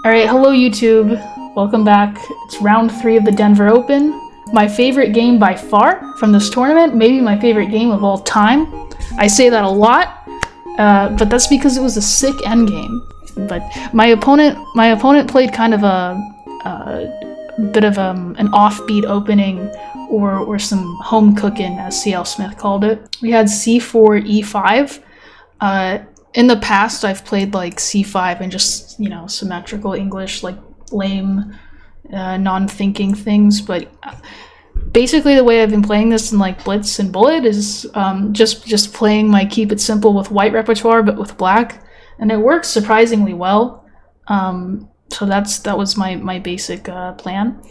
Alright, hello YouTube. Welcome back. It's round 3 of the Denver Open. My favorite game by far from this tournament, maybe my favorite game of all time. I say that a lot, but that's because it was a sick endgame. But my opponent played kind of a bit of an offbeat opening, or some home cooking, as C.L. Smith called it. We had c4, e5. In the past, I've played like c5 and just, symmetrical English, like lame, non-thinking things. But basically, the way I've been playing this in like Blitz and Bullet is just playing my keep it simple with white repertoire, but with black, and it works surprisingly well. So that was my basic plan.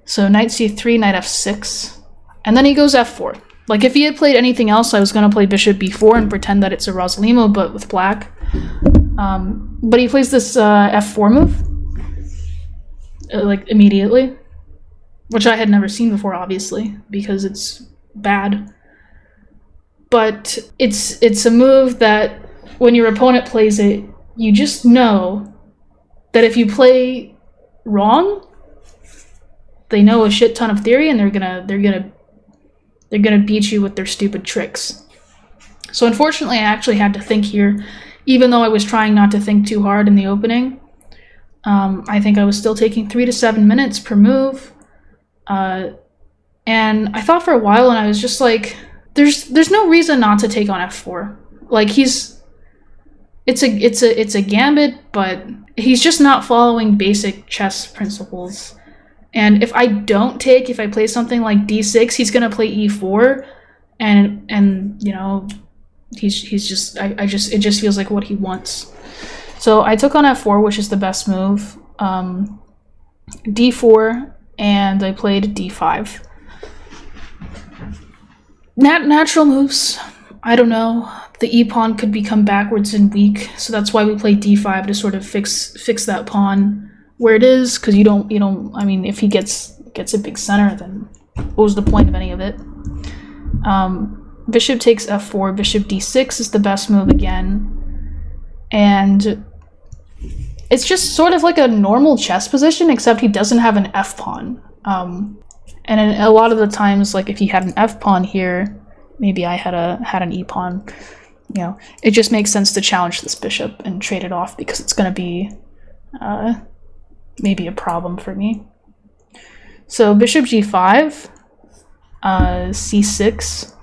So knight c3, knight f6, and then he goes f4. Like, if he had played anything else, I was going to play bishop b4 and pretend that it's a Rosalimo, but with black. But he plays this f4 move, like, immediately, which I had never seen before, obviously, because it's bad. But it's a move that, when your opponent plays it, you just know that if you play wrong, they know a shit ton of theory, and they're gonna beat you with their stupid tricks. So unfortunately, I actually had to think here, even though I was trying not to think too hard in the opening. I think I was still taking 3 to 7 minutes per move, and I thought for a while, and I was just like, there's no reason not to take on f4. Like, it's a gambit, but he's just not following basic chess principles. And if I don't take, if I play something like d6, he's gonna play e4, and he's just it just feels like what he wants. So I took on f4, which is the best move. D4, and I played d5. Natural moves. I don't know. The e pawn could become backwards and weak, so that's why we play d5 to sort of fix that pawn where it is, because you don't, I mean, if he gets a big center, then what was the point of any of it? Bishop takes f4, bishop d6 is the best move again, and it's just sort of like a normal chess position, except he doesn't have an f-pawn. And a lot of the times, like, if he had an f-pawn here, maybe I had an e-pawn, it just makes sense to challenge this bishop and trade it off, because it's going to be maybe a problem for me. So bishop g5, c6.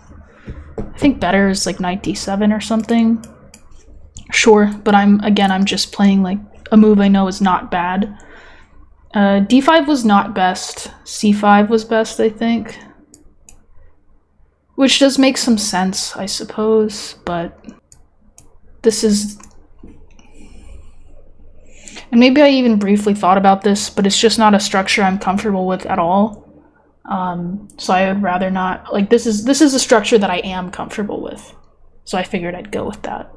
I think better is like knight d7 or something. Sure, but I'm just playing like a move I know is not bad. d5 was not best. c5 was best, I think. Which does make some sense, I suppose, but this is... And maybe I even briefly thought about this, but it's just not a structure I'm comfortable with at all. So I would rather not, like, this is a structure that I am comfortable with. So I figured I'd go with that.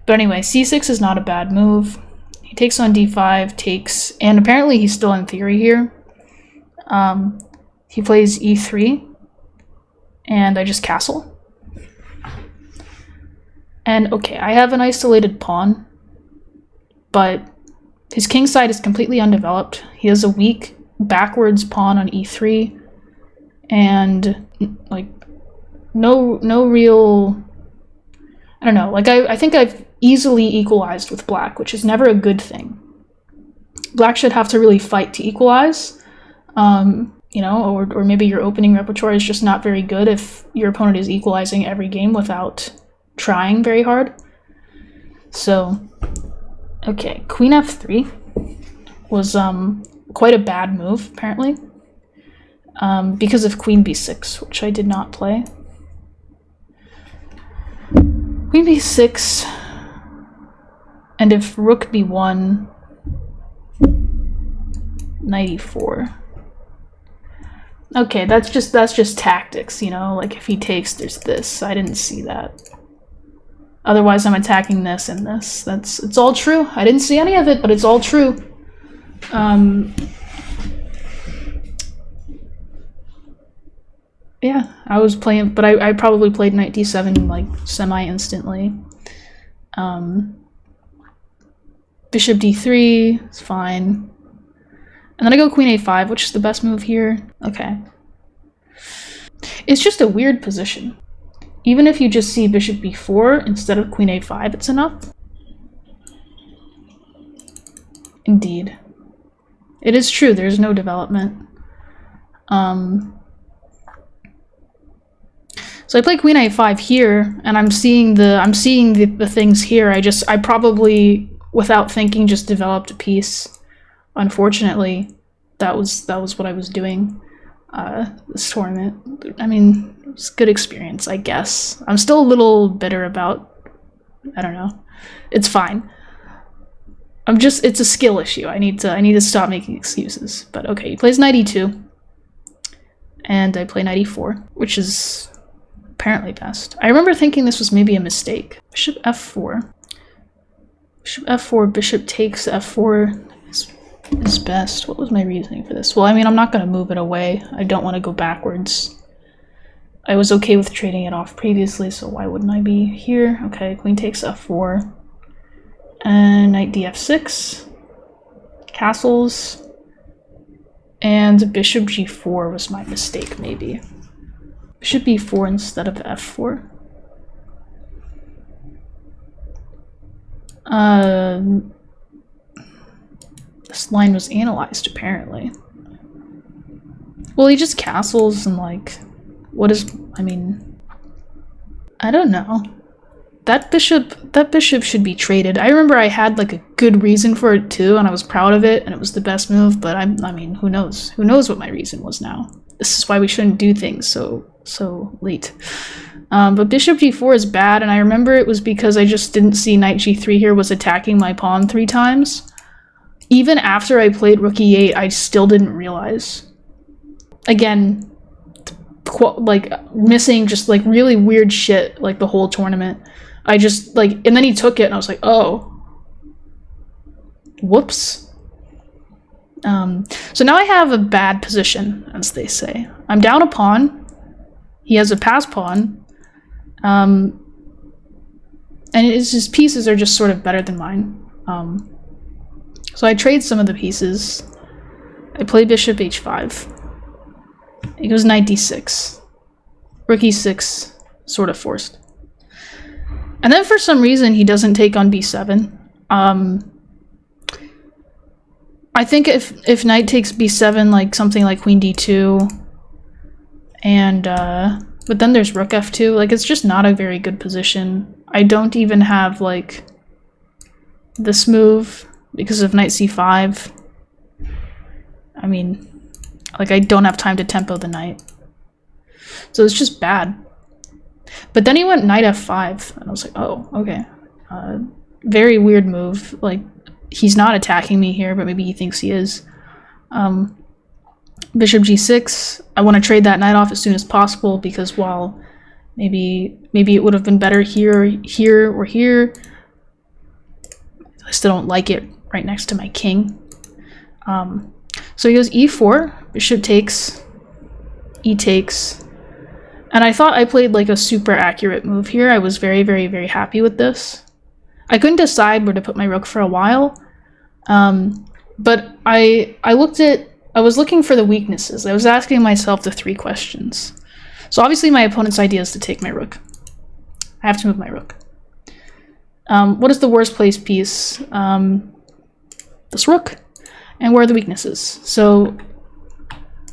But anyway, c6 is not a bad move. He takes on d5, takes, and apparently he's still in theory here. He plays e3, and I just castle. And okay, I have an isolated pawn, but his king side is completely undeveloped. He has a weak backwards pawn on e3, and like no real, I don't know, like I think I've easily equalized with black, which is never a good thing. Black should have to really fight to equalize, or maybe your opening repertoire is just not very good if your opponent is equalizing every game without trying very hard. So okay, queen f3 was quite a bad move, apparently, because of queen b6, which I did not play. Queen b6, and if rook b1, knight e4. Okay, that's just tactics, like if he takes, there's this. I didn't see that. Otherwise, I'm attacking this and this. It's all true. I didn't see any of it, but it's all true. Yeah, I was playing, but I probably played knight d7 like semi-instantly. Bishop d3 is fine. And then I go queen a5, which is the best move here. Okay. It's just a weird position. Even if you just see bishop b4 instead of queen a5, it's enough. Indeed. It is true, there's no development. So I play queen a5 here, and I'm seeing the things here. I probably, without thinking, just developed a piece. Unfortunately, that was what I was doing this tournament. I mean, it was a good experience, I guess. I'm still a little bitter about, I don't know. It's fine. It's a skill issue. I need to stop making excuses. But okay, he plays knight e2. And I play knight e4, which is apparently best. I remember thinking this was maybe a mistake. Bishop f4. Bishop f4, bishop takes f4 is best. What was my reasoning for this? Well, I mean, I'm not going to move it away. I don't want to go backwards. I was okay with trading it off previously, so why wouldn't I be here? Okay, queen takes f4. And knight df6. Castles. And bishop g4 was my mistake, maybe. Bishop b4 instead of f4. This line was analyzed, apparently. Well, he just castles and, like, I mean, I don't know. That bishop should be traded. I remember I had, like, a good reason for it, too, and I was proud of it, and it was the best move, but I mean, who knows? Who knows what my reason was now? This is why we shouldn't do things so late. But bishop g4 is bad, and I remember it was because I just didn't see knight g3 here was attacking my pawn 3 times. Even after I played rook e8, I still didn't realize. Again, like, missing just, like, really weird shit, like, the whole tournament. I just, like, and then he took it, and I was like, oh. Whoops. So now I have a bad position, as they say. I'm down a pawn. He has a pass pawn. And his pieces are just sort of better than mine. So I trade some of the pieces. I play bishop h5. He goes knight d6. Rook e6, sort of forced. And then for some reason he doesn't take on b7. I think if knight takes b7, like something like queen d2, and but then there's rook f2, like it's just not a very good position. I don't even have like this move because of knight c5. I mean, like I don't have time to tempo the knight. So it's just bad. But then he went knight f5, and I was like, oh, okay. Very weird move. Like, he's not attacking me here, but maybe he thinks he is. Bishop g6. I want to trade that knight off as soon as possible because while maybe it would have been better here, or here, I still don't like it right next to my king. So he goes e4, bishop takes, e takes. And I thought I played like a super accurate move here. I was very, very, very happy with this. I couldn't decide where to put my rook for a while. But I was looking for the weaknesses. I was asking myself the 3 questions. So obviously my opponent's idea is to take my rook. I have to move my rook. What is the worst placed piece? This rook. And where are the weaknesses? So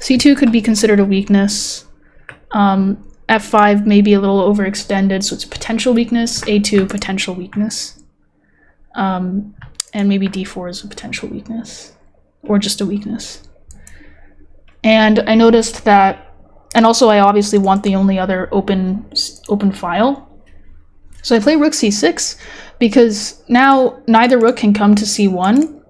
c2 could be considered a weakness. F5 may be a little overextended, so it's a potential weakness. A2, potential weakness. And maybe d4 is a potential weakness. Or just a weakness. And I noticed that, and also I obviously want the only other open file. So I play rook c6 because now neither rook can come to c1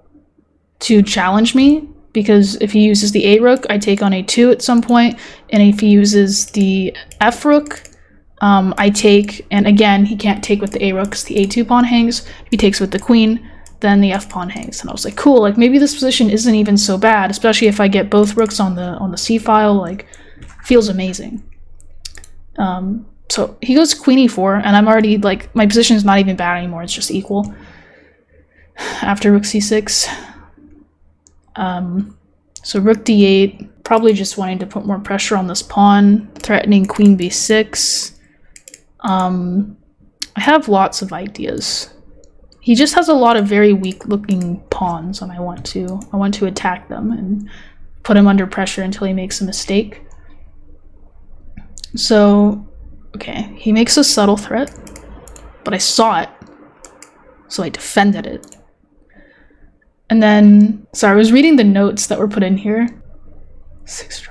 to challenge me, because if he uses the a rook, I take on a2 at some point, and if he uses the f rook, I take, and again, he can't take with the a rook because the a2 pawn hangs. If he takes with the queen, then the f pawn hangs. And I was like, cool, like maybe this position isn't even so bad, especially if I get both rooks on the c file, like feels amazing. So he goes queen e4, and I'm already like, my position is not even bad anymore, it's just equal. after rook c6. So rook d8, probably just wanting to put more pressure on this pawn, threatening queen b6. I have lots of ideas. He just has a lot of very weak looking pawns, and I want to attack them and put him under pressure until he makes a mistake. So, okay, he makes a subtle threat, but I saw it, so I defended it. And then, sorry, I was reading the notes that were put in here. $6.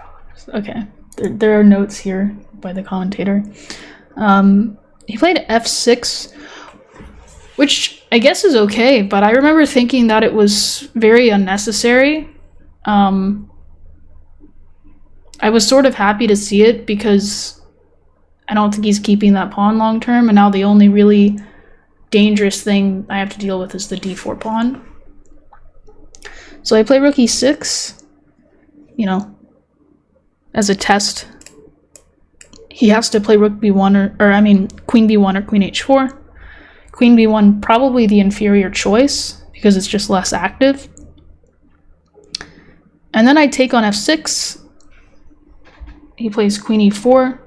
Okay, there are notes here by the commentator. He played f6, which I guess is okay, but I remember thinking that it was very unnecessary. I was sort of happy to see it because I don't think he's keeping that pawn long term, and now the only really dangerous thing I have to deal with is the d4 pawn. So I play rook e6, you know, as a test. He has to play rook b1 or I mean queen b1 or queen h4. Queen b1 probably the inferior choice because it's just less active. And then I take on f6. He plays queen e4.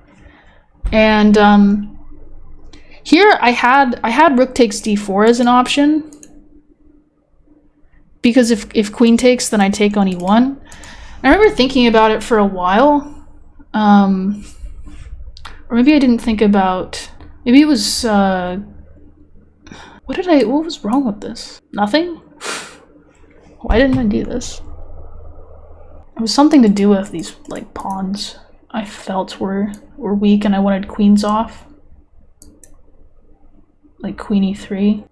And here I had rook takes d4 as an option. Because if queen takes, then I take on e1. I remember thinking about it for a while. Or maybe I didn't think about, maybe it was, what was wrong with this? Nothing? Why didn't I do this? It was something to do with these, like, pawns I felt were weak and I wanted queens off. Like queen e3.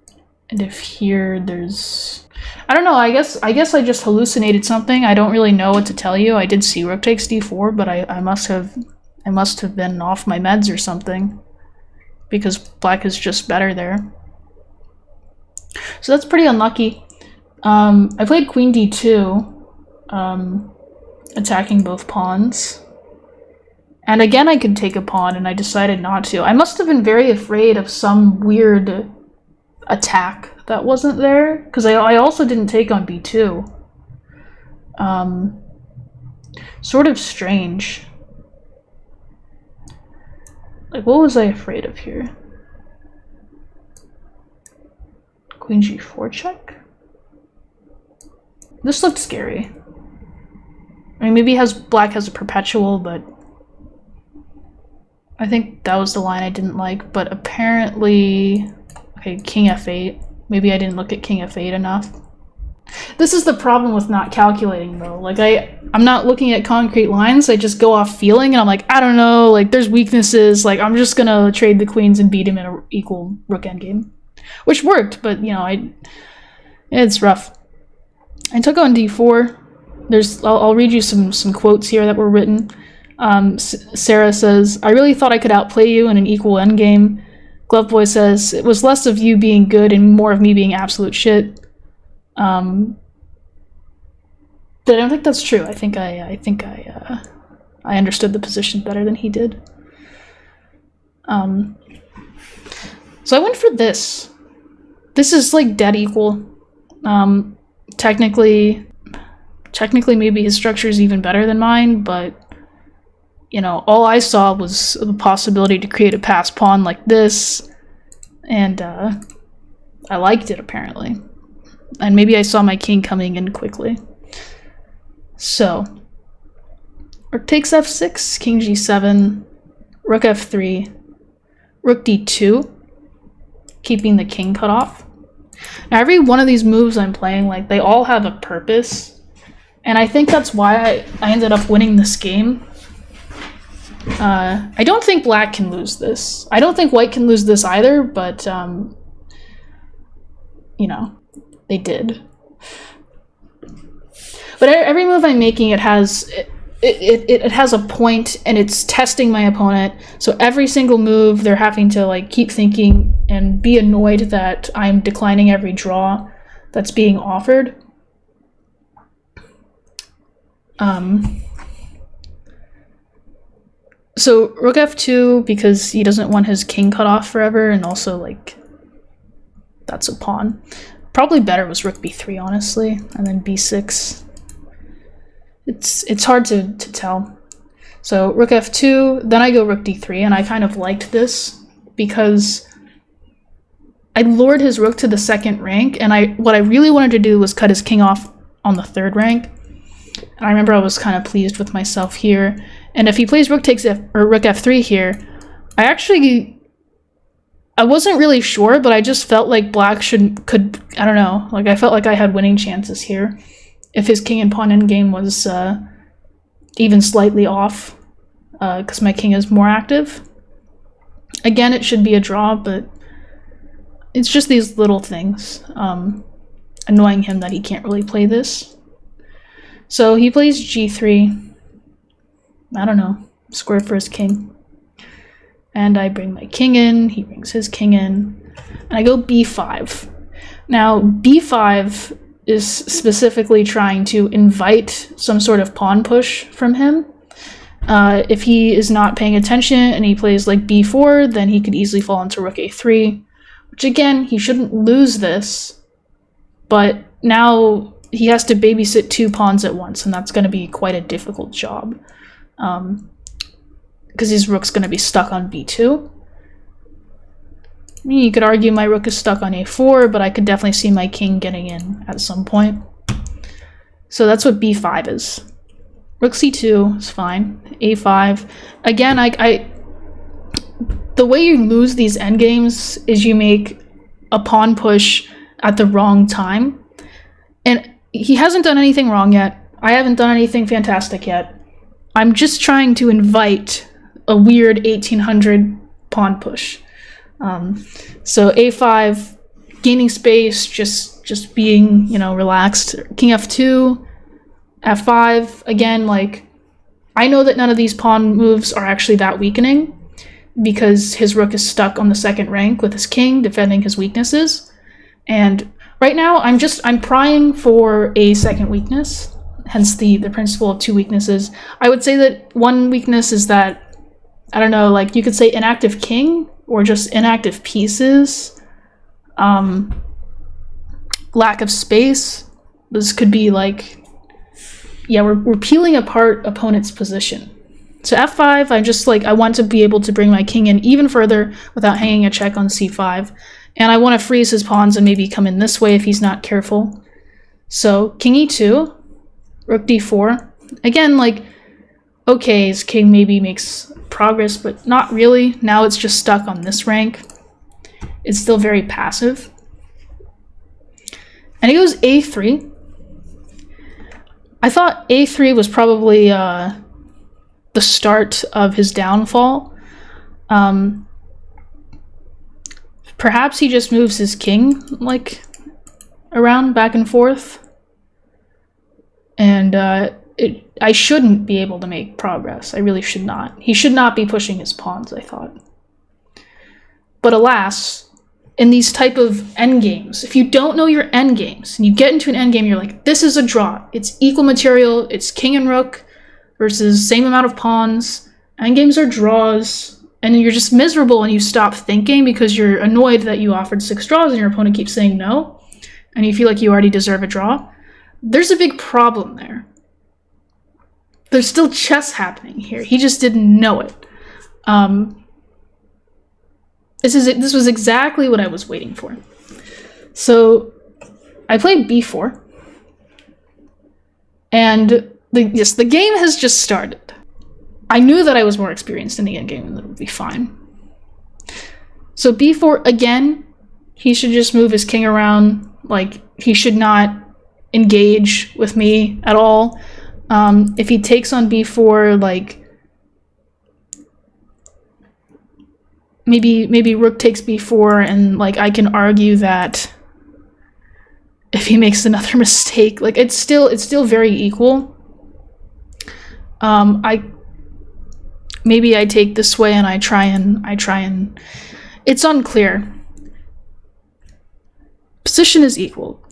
And if here there's, I don't know, I guess I just hallucinated something. I don't really know what to tell you. I did see rook takes d4, but I must have been off my meds or something. Because black is just better there. So that's pretty unlucky. I played queen d2, attacking both pawns. And again I could take a pawn, and I decided not to. I must have been very afraid of some weird attack that wasn't there, because I also didn't take on b2. Sort of strange. Like, what was I afraid of here? Queen g4 check? This looked scary. I mean, maybe black has a perpetual, but I think that was the line I didn't like. But apparently, okay, king f8. Maybe I didn't look at king f8 enough. This is the problem with not calculating, though. Like, I'm not looking at concrete lines. I just go off feeling, and I'm like, I don't know, like, there's weaknesses. Like, I'm just gonna trade the queens and beat him in an equal rook endgame. Which worked, but, you know, it's rough. I took on d4. I'll read you some quotes here that were written. Sarah says, I really thought I could outplay you in an equal endgame. Gloveboy says, it was less of you being good and more of me being absolute shit. But I don't think that's true. I think I understood the position better than he did. So I went for this. This is like dead equal. Technically maybe his structure is even better than mine, but you know, all I saw was the possibility to create a pass pawn like this, and I liked it apparently. And maybe I saw my king coming in quickly. So, rook takes f6, king g7, rook f3, rook d2, keeping the king cut off. Now every one of these moves I'm playing, like, they all have a purpose. And I think that's why I ended up winning this game. I don't think black can lose this. I don't think white can lose this either, but, you know, they did. But every move I'm making, it has a point, and it's testing my opponent. So every single move, they're having to, like, keep thinking and be annoyed that I'm declining every draw that's being offered. So rook f2, because he doesn't want his king cut off forever, and also, like, that's a pawn. Probably better was rook b3, honestly, and then b6. It's hard to tell. So rook f2, then I go rook d3, and I kind of liked this because I lured his rook to the 2nd rank, and what I really wanted to do was cut his king off on the 3rd rank. And I remember I was kind of pleased with myself here. And if he plays rook takes rook f3 here, I wasn't really sure, but I just felt like black could I don't know, like I felt like I had winning chances here if his king and pawn endgame was even slightly off, because my king is more active. Again, it should be a draw, but it's just these little things annoying him that he can't really play this. So he plays g3. I don't know, square for his king. And I bring my king in, he brings his king in, and I go b5. Now, b5 is specifically trying to invite some sort of pawn push from him. If he is not paying attention and he plays like b4, then he could easily fall into rook a3, which again, he shouldn't lose this, but now he has to babysit 2 pawns at once, and that's going to be quite a difficult job. Because his rook's going to be stuck on b2. I mean, you could argue my rook is stuck on a4, but I could definitely see my king getting in at some point. So that's what b5 is. Rook c2 is fine. a5. Again, the way you lose these endgames is you make a pawn push at the wrong time. And he hasn't done anything wrong yet. I haven't done anything fantastic yet. I'm just trying to invite a weird 1800 pawn push. So a5, gaining space, just being, you know, relaxed. King f2, f5. Again, like, I know that none of these pawn moves are actually that weakening because his rook is stuck on the 2nd rank with his king, defending his weaknesses. And right now, I'm prying for a 2nd weakness, hence the principle of 2 weaknesses. I would say that one weakness is that, I don't know, like you could say inactive king or just inactive pieces, lack of space. This could be like, yeah, we're peeling apart opponent's position. So f5, I want to be able to bring my king in even further without hanging a check on c5. And I want to freeze his pawns and maybe come in this way if he's not careful. So king e2, rook d4. Again, like, okay, his king maybe makes progress, but not really. Now it's just stuck on this rank. It's still very passive. And he goes a3. I thought a3 was probably the start of his downfall. Perhaps he just moves his king, like, around back and forth. And I shouldn't be able to make progress. I really should not. He should not be pushing his pawns, I thought. But alas, in these type of endgames, if you don't know your endgames, and you get into an endgame, you're like, this is a draw. It's equal material. It's king and rook versus same amount of pawns. Endgames are draws. And you're just miserable and you stop thinking because you're annoyed that you offered 6 draws and your opponent keeps saying no. And you feel like you already deserve a draw. There's a big problem there. There's still chess happening here. He just didn't know it. This was exactly what I was waiting for. So I played b4. And the game has just started. I knew that I was more experienced in the endgame and that it would be fine. So b4, again, he should just move his king around. Like, he should not engage with me at all. If he takes on b4, like, maybe rook takes b4, and like I can argue that if he makes another mistake, like it's still very equal. Maybe I take this way and I try and it's unclear. Position is equal.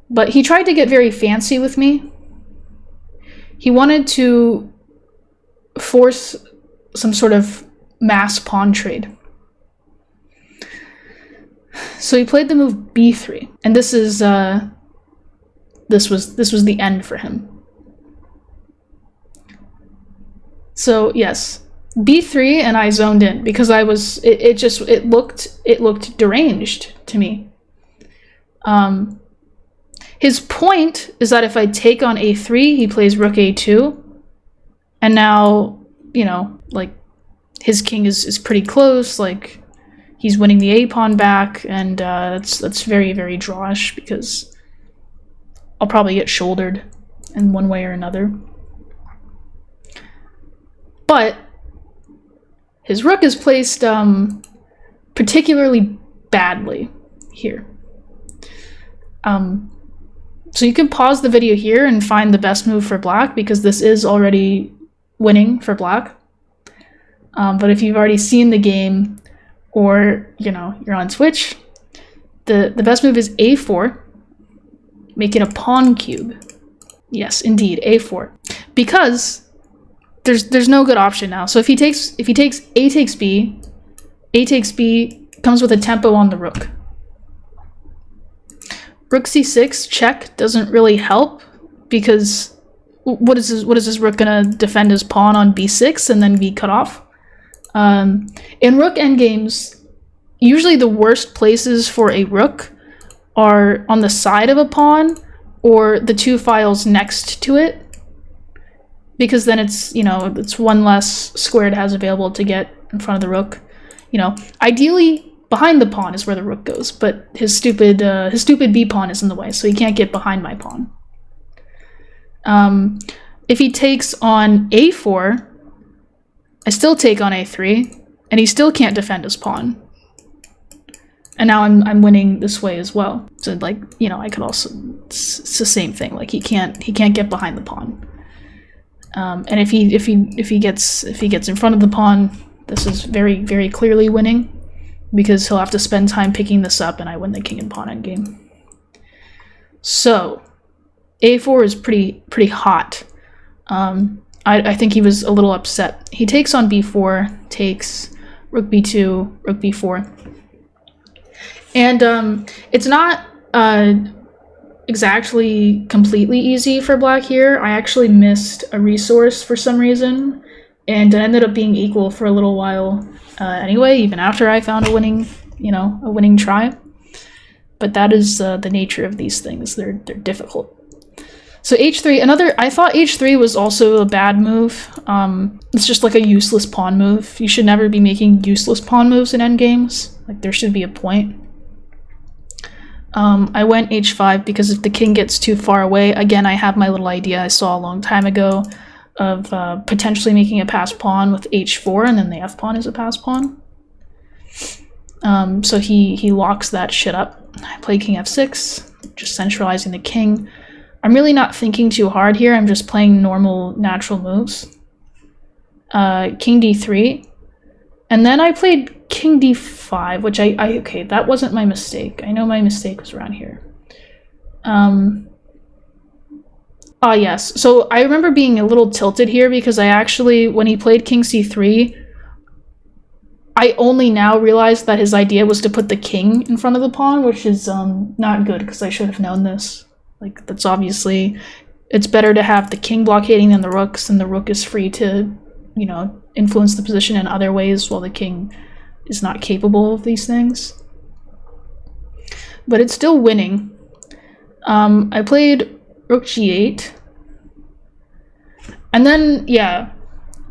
But he tried to get very fancy with me. He wanted to force some sort of mass pawn trade. So he played the move b3, and this is this was the end for him. So yes, b3, and I zoned in because I was it looked deranged to me. His point is that if I take on a3, he plays rook a2, and now, you know, like, his king is pretty close, like, he's winning the a pawn back, and that's very, very drawish because I'll probably get shouldered in one way or another. But his rook is placed particularly badly here. So you can pause the video here and find the best move for black, because this is already winning for black. But if you've already seen the game, or, you know, you're on Twitch, the best move is a4, make it a pawn cube. Yes, indeed, a4. Because there's no good option now. So if he takes a takes b, comes with a tempo on the rook. Rook c6 check doesn't really help, because what is this rook gonna defend his pawn on b6 and then be cut off? In rook endgames, usually the worst places for a rook are on the side of a pawn or the two files next to it, because then it's, you know, it's one less square it has available to get in front of the rook. You know, ideally behind the pawn is where the rook goes, but his stupid b pawn is in the way, so he can't get behind my pawn. If he takes on a4, I still take on a3, and he still can't defend his pawn. And now I'm winning this way as well. So, like, you know, I could also, it's the same thing. Like, he can't get behind the pawn. And if he gets in front of the pawn, this is very, very clearly winning, because he'll have to spend time picking this up, and I win the king and pawn endgame. So a4 is pretty hot. I think he was a little upset. He takes on b4, takes rook b2, rook b4. And it's not exactly completely easy for black here. I actually missed a resource for some reason, and it ended up being equal for a little while anyway, even after I found a winning try. But that is the nature of these things. They're difficult. So h3, I thought h3 was also a bad move. It's just like a useless pawn move. You should never be making useless pawn moves in endgames. Like, there should be a point. I went h5 because if the king gets too far away, again, I have my little idea I saw a long time ago of potentially making a pass pawn with h4, and then the f pawn is a pass pawn. So he locks that shit up. I play king f6, just centralizing the king. I'm really not thinking too hard here. I'm just playing normal, natural moves. King d3. And then I played king d5, which okay, that wasn't my mistake. I know my mistake was around here. Yes. So I remember being a little tilted here because I actually, when he played king c3, I only now realized that his idea was to put the king in front of the pawn, which is not good, because I should have known this. Like, that's obviously, it's better to have the king blockading than the rooks, and the rook is free to, you know, influence the position in other ways while the king is not capable of these things. But it's still winning. I played rook g8. And then, yeah,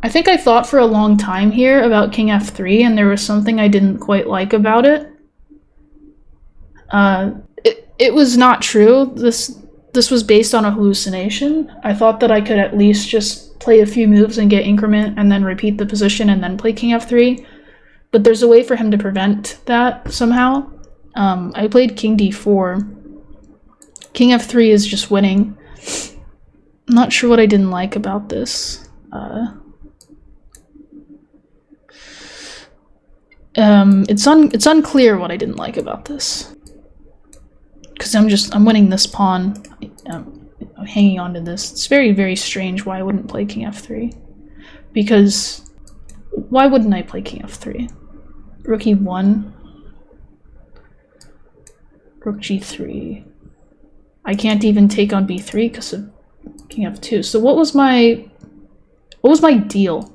I think I thought for a long time here about king f3, and there was something I didn't quite like about it. It was not true. This was based on a hallucination. I thought that I could at least just play a few moves and get increment and then repeat the position and then play king f3. But there's a way for him to prevent that somehow. I played king d4. King f3 is just winning. I'm not sure what I didn't like about this. It's unclear what I didn't like about this. Because I'm winning this pawn. I'm hanging on to this. It's very, very strange why I wouldn't play king f3. Because why wouldn't I play king f3? Rook e1. Rook g3. I can't even take on b3 because of king f2. So what was my deal?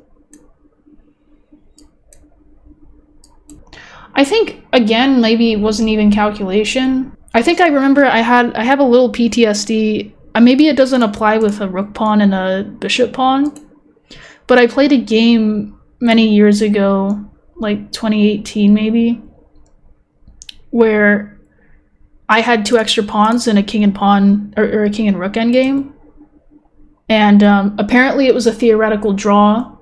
I think, again, maybe it wasn't even calculation. I think I remember I have a little PTSD. Maybe it doesn't apply with a rook pawn and a bishop pawn, but I played a game many years ago, like 2018 maybe, where I had 2 extra pawns in a king and pawn, or a king and rook endgame. And apparently it was a theoretical draw,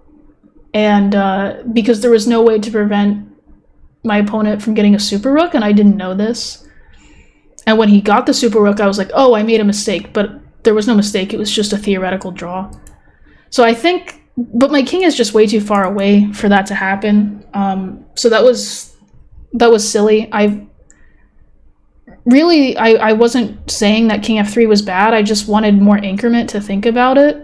and because there was no way to prevent my opponent from getting a super rook, and I didn't know this. And when he got the super rook, I was like, oh, I made a mistake, but there was no mistake, it was just a theoretical draw. So I think, but my king is just way too far away for that to happen. So that was silly. I wasn't saying that king f3 was bad, I just wanted more increment to think about it.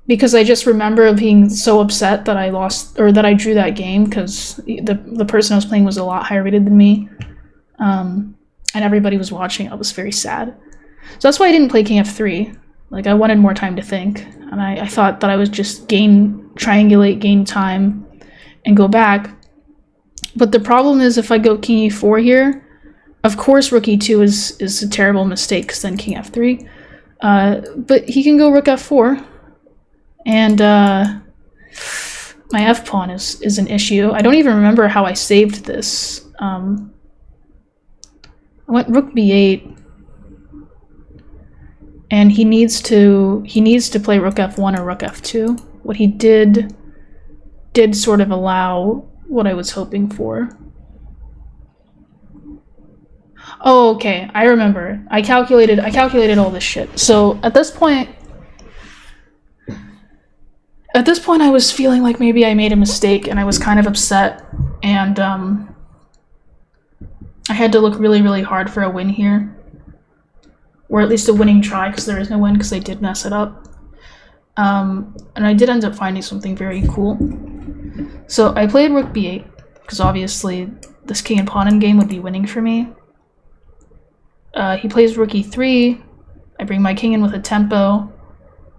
Because I just remember being so upset that I lost, or that I drew that game, because the person I was playing was a lot higher rated than me. And everybody was watching. I was very sad. So that's why I didn't play king f3. Like, I wanted more time to think. And I thought that I would just triangulate, gain time, and go back. But the problem is if I go king e4 here, of course rook e2 is a terrible mistake, because then king f3. But he can go rook f4. And my f-pawn is an issue. I don't even remember how I saved this. I went rook b8, and he needs to play rook f1 or rook f2. What he did sort of allow what I was hoping for. Oh, okay, I remember. I calculated all this shit. So at this point, I was feeling like maybe I made a mistake, and I was kind of upset, and I had to look really, really hard for a win here. Or at least a winning try, because there is no win, because I did mess it up. And I did end up finding something very cool. So I played rook b8, because obviously this king and pawn endgame would be winning for me. He plays rook e3, I bring my king in with a tempo,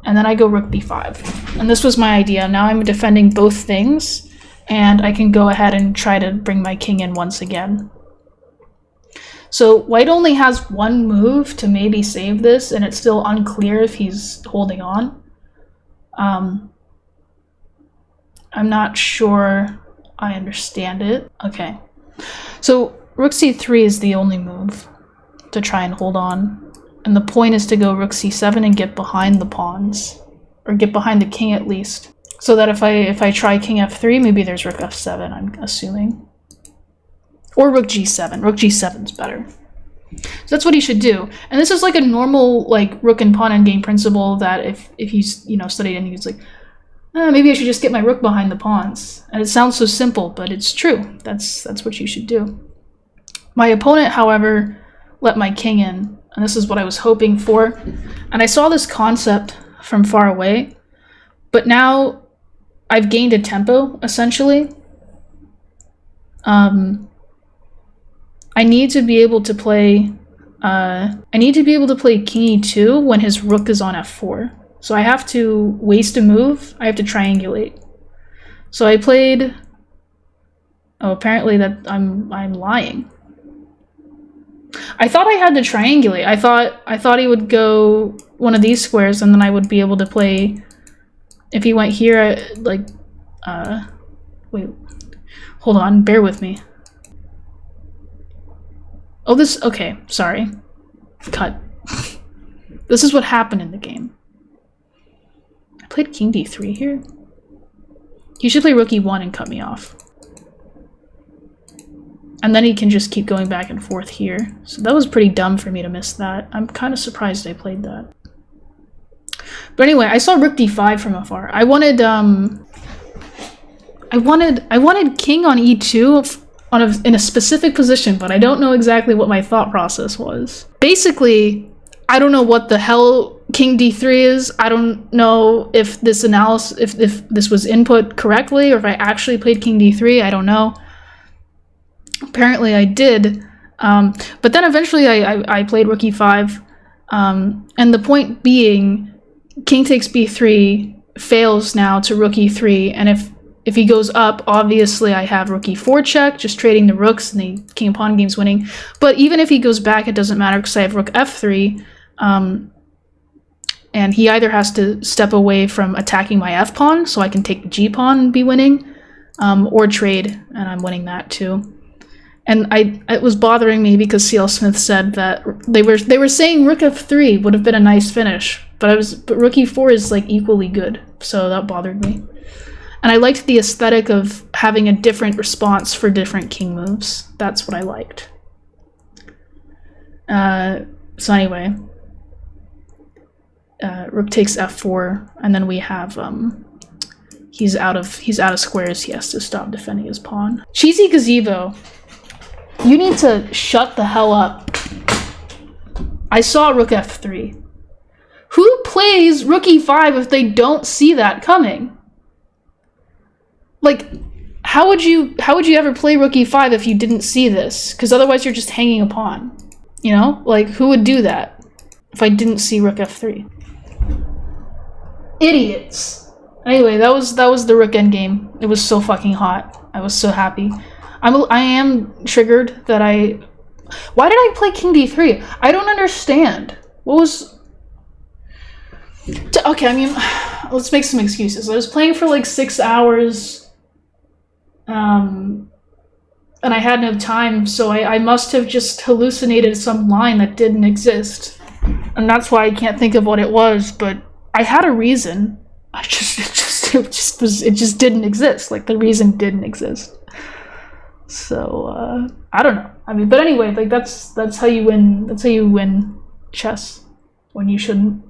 and then I go rook b5. And this was my idea. Now I'm defending both things, and I can go ahead and try to bring my king in once again. So white only has one move to maybe save this, and it's still unclear if he's holding on. I'm not sure I understand it. Okay. So rook c3 is the only move to try and hold on. And the point is to go rook c7 and get behind the pawns, or get behind the king at least, so that if I try king f3, maybe there's rook f7, I'm assuming, or rook g7. Rook g7 is better. So that's what he should do. And this is like a normal like rook and pawn endgame principle that if he's studied, and he's like, maybe I should just get my rook behind the pawns. And it sounds so simple, but it's true. That's what you should do. My opponent, however, let my king in. And this is what I was hoping for. And I saw this concept from far away, but now I've gained a tempo, essentially. I need to be able to play king e2 when his rook is on f4. So I have to waste a move. I have to triangulate. So I played, oh, apparently that I'm lying. I thought I had to triangulate. I thought he would go one of these squares, and then I would be able to play. If he went here, wait, hold on, bear with me. Oh, okay, sorry. Cut. This is what happened in the game. I played king d3 here. He should play rook e1 and cut me off. And then he can just keep going back and forth here. So that was pretty dumb for me to miss that. I'm kind of surprised I played that. But anyway, I saw rook d5 from afar. I wanted king on e2 in a specific position, but I don't know exactly what my thought process was. Basically, I don't know what the hell king d3 is. I don't know if this analysis, if this was input correctly, or if I actually played king d3. I don't know. Apparently I did. But then eventually I played rook e5, and the point being, king takes b3 fails now to rook e3, and if he goes up, obviously I have rook e4 check, just trading the rooks, and the king and pawn game's winning. But even if he goes back, it doesn't matter because I have rook f3, and he either has to step away from attacking my f pawn, so I can take the g pawn and be winning, or trade, and I'm winning that too. And it was bothering me because CL Smith said that they were saying rook f3 would have been a nice finish, but rook e4 is like equally good, so that bothered me. And I liked the aesthetic of having a different response for different king moves. That's what I liked. So anyway, rook takes f4, and then we have he's out of squares. He has to stop defending his pawn. Cheesy Gazebo. You need to shut the hell up. I saw rook f3. Who plays rook e5 if they don't see that coming? Like, how would you ever play rook e5 if you didn't see this? Because otherwise you're just hanging a pawn. You know? Like, who would do that if I didn't see rook f3? Idiots. Anyway, that was the rook endgame. It was so fucking hot. I was so happy. I am triggered that why did I play king d3? I don't understand. What was... Okay, I mean, let's make some excuses. I was playing for like 6 hours, and I had no time, so I must have just hallucinated some line that didn't exist. And that's why I can't think of what it was, but I had a reason. It just didn't exist. Like, the reason didn't exist. So I don't know. I mean, but anyway, like that's how you win. That's how you win chess when you shouldn't.